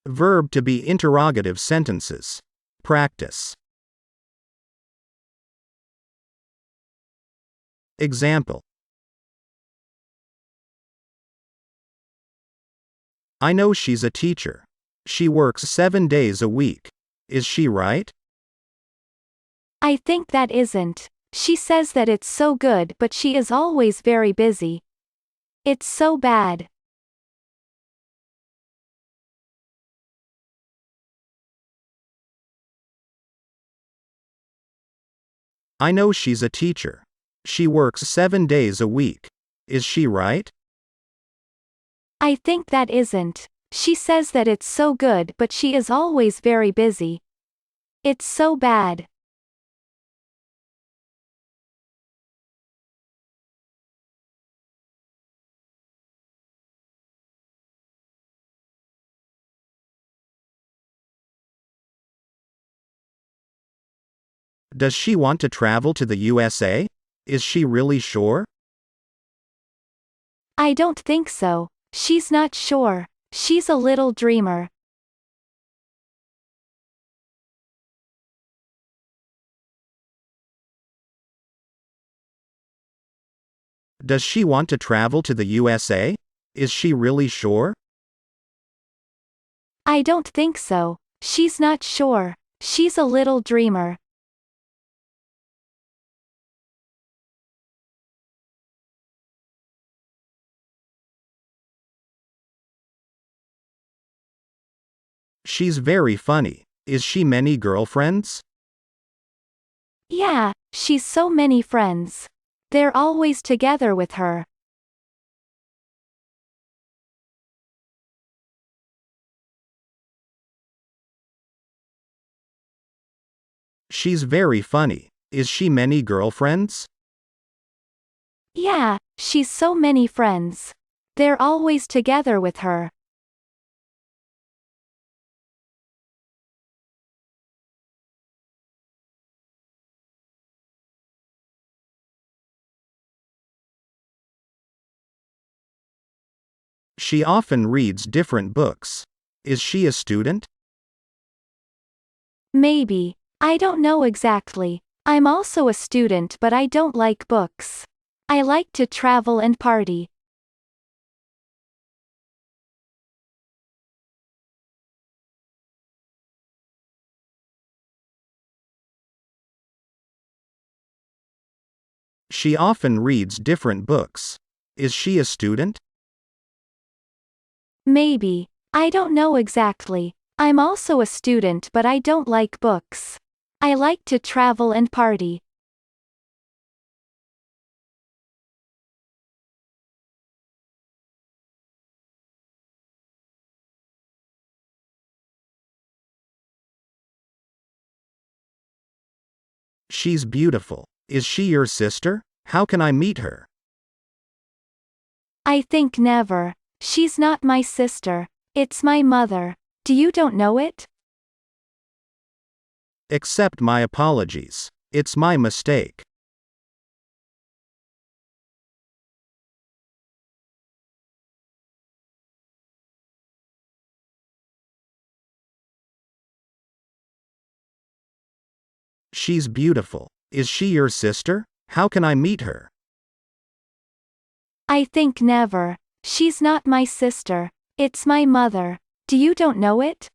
Verb to be interrogative sentences. Practice. Example. I know she's a teacher. She works 7 days a week. Is she right? I think that isn't. She says that it's so good, but she is always very busy. It's so bad. I know she's a teacher. She works 7 days a week. Is she right? I think that isn't. She says that it's so good, but she is always very busy. It's so bad. Does she want to travel to the USA? Is she really sure? I don't think so. She's not sure. She's a little dreamer. Does she want to travel to the USA? Is she really sure? I don't think so. She's not sure. She's a little dreamer. She's very funny. Is she many girlfriends? Yeah, she's so many friends. They're always together with her. She's very funny. Is she many girlfriends? Yeah, she's so many friends. They're always together with her. She often reads different books. Is she a student? Maybe. I don't know exactly. I'm also a student, but I don't like books. I like to travel and party. She often reads different books. Is she a student? Maybe. I don't know exactly. I'm also a student, but I don't like books. I like to travel and party. She's beautiful. Is she your sister? How can I meet her? I think never. She's not my sister. It's my mother. You don't know it? Accept my apologies. It's my mistake. She's beautiful. Is she your sister? How can I meet her? I think never. She's not my sister. It's my mother. You don't know it?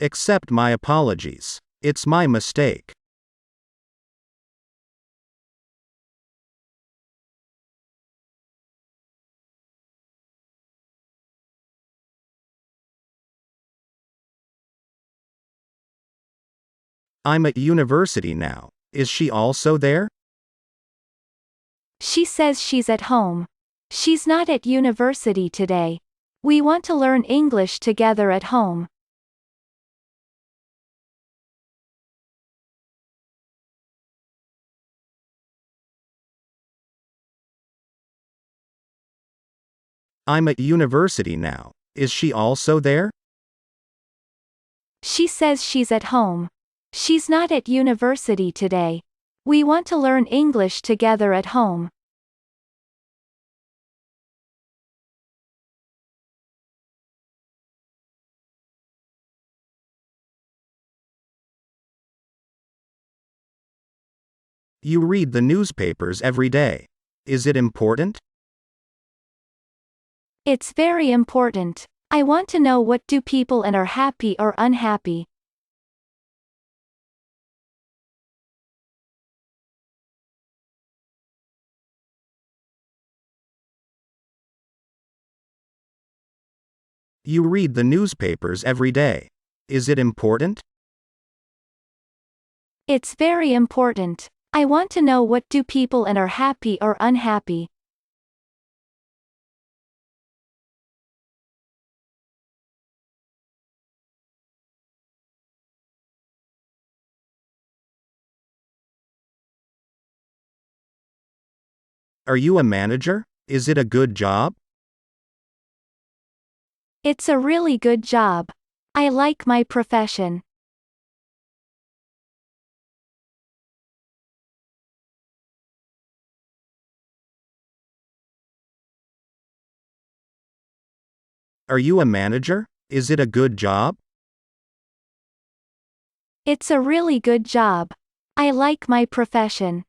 Accept my apologies. It's my mistake. I'm at university now. Is she also there? She says she's at home. She's not at university today. We want to learn English together at home. I'm at university now. Is she also there? She says she's at home. She's not at university today. We want to learn English together at home. You read the newspapers every day. Is it important? It's very important. I want to know what do people and are happy or unhappy. You read the newspapers every day. Is it important? It's very important. I want to know what do people and are happy or unhappy. Are you a manager? Is it a good job? It's a really good job. I like my profession. Are you a manager? Is it a good job? It's a really good job. I like my profession.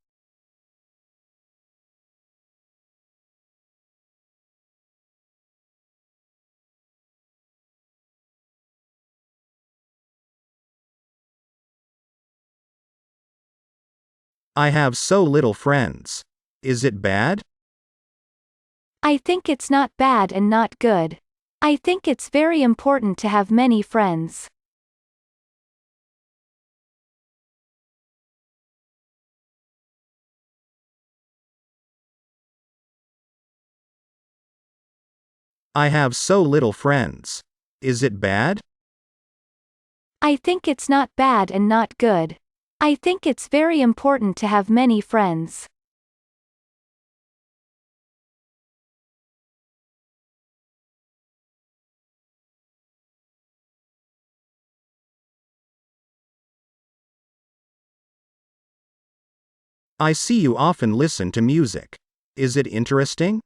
I have so little friends. Is it bad? I think it's not bad and not good. I think it's very important to have many friends. I have so little friends. Is it bad? I think it's not bad and not good. I think it's very important to have many friends. I see you often listen to music. Is it interesting?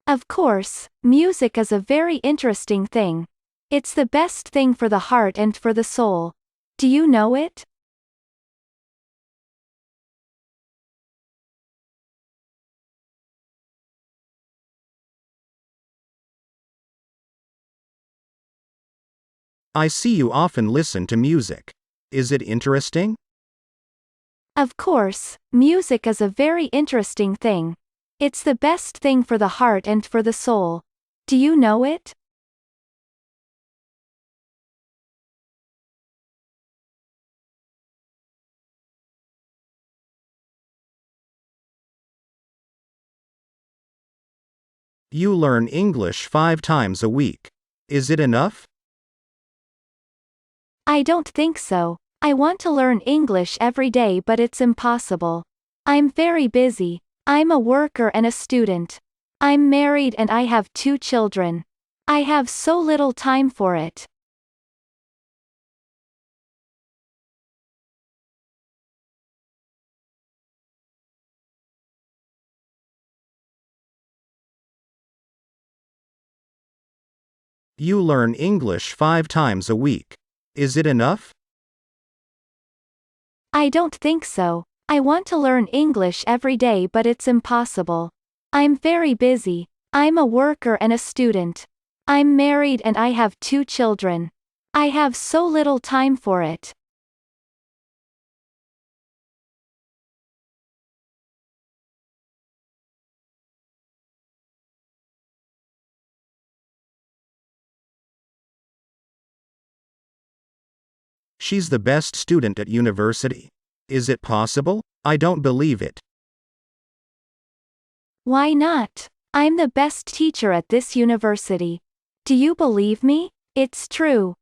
Of course, music is a very interesting thing. It's the best thing for the heart and for the soul. Do you know it? I see you often listen to music. Is it interesting? Of course, music is a very interesting thing. It's the best thing for the heart and for the soul. Do you know it? You learn English 5 times a week. Is it enough? I don't think so. I want to learn English every day, but it's impossible. I'm very busy. I'm a worker and a student. I'm married and I have 2 children. I have so little time for it. You learn English 5 times a week. Is it enough? I don't think so. I want to learn English every day, but it's impossible. I'm very busy. I'm a worker and a student. I'm married and I have 2 children. I have so little time for it. She's the best student at university. Is it possible? I don't believe it. Why not? I'm the best teacher at this university. Do you believe me? It's true.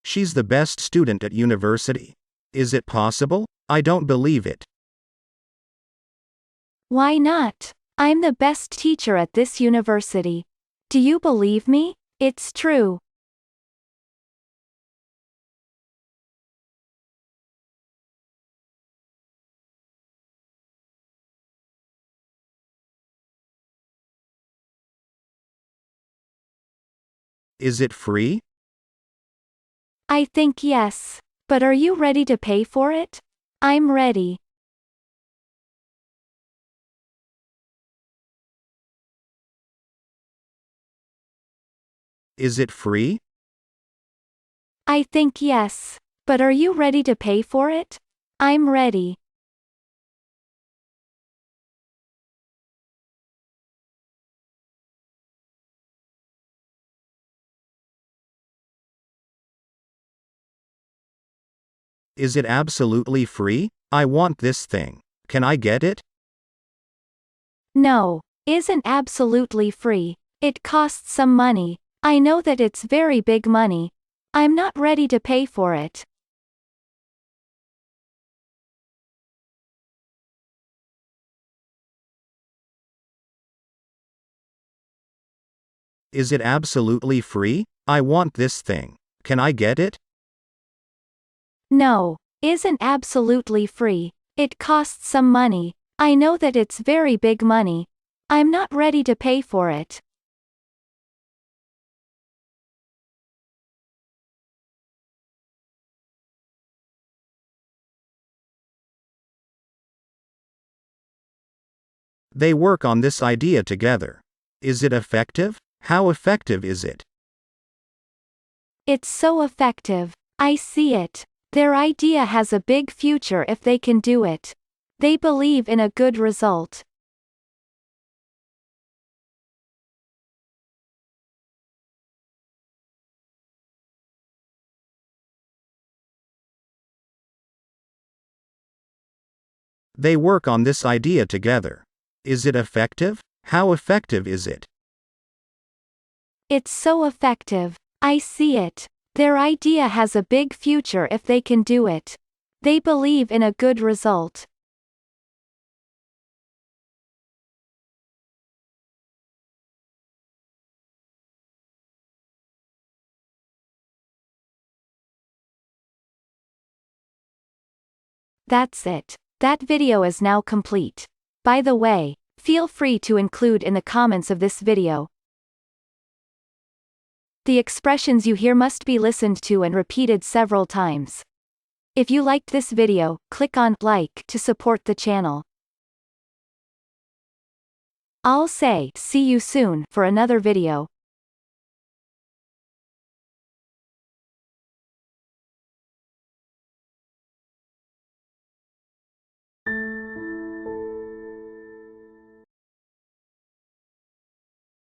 She's the best student at university. Is it possible? I don't believe it. Why not? I'm the best teacher at this university. Do you believe me? It's true. Is it free? I think yes. But are you ready to pay for it? I'm ready. Is it free? I think yes. But are you ready to pay for it? I'm ready. Is it absolutely free? I want this thing. Can I get it? No, isn't absolutely free. It costs some money. I know that it's very big money. I'm not ready to pay for it. Is it absolutely free? I want this thing. Can I get it? No, isn't absolutely free. It costs some money. I know that it's very big money. I'm not ready to pay for it. They work on this idea together. Is it effective? How effective is it? It's so effective. I see it. Their idea has a big future if they can do it. They believe in a good result. They work on this idea together. Is it effective? How effective is it? It's so effective. I see it. Their idea has a big future if they can do it. They believe in a good result. That's it. That video is now complete. By the way, feel free to include in the comments of this video. The expressions you hear must be listened to and repeated several times. If you liked this video, click on like to support the channel. I'll say see you soon for another video.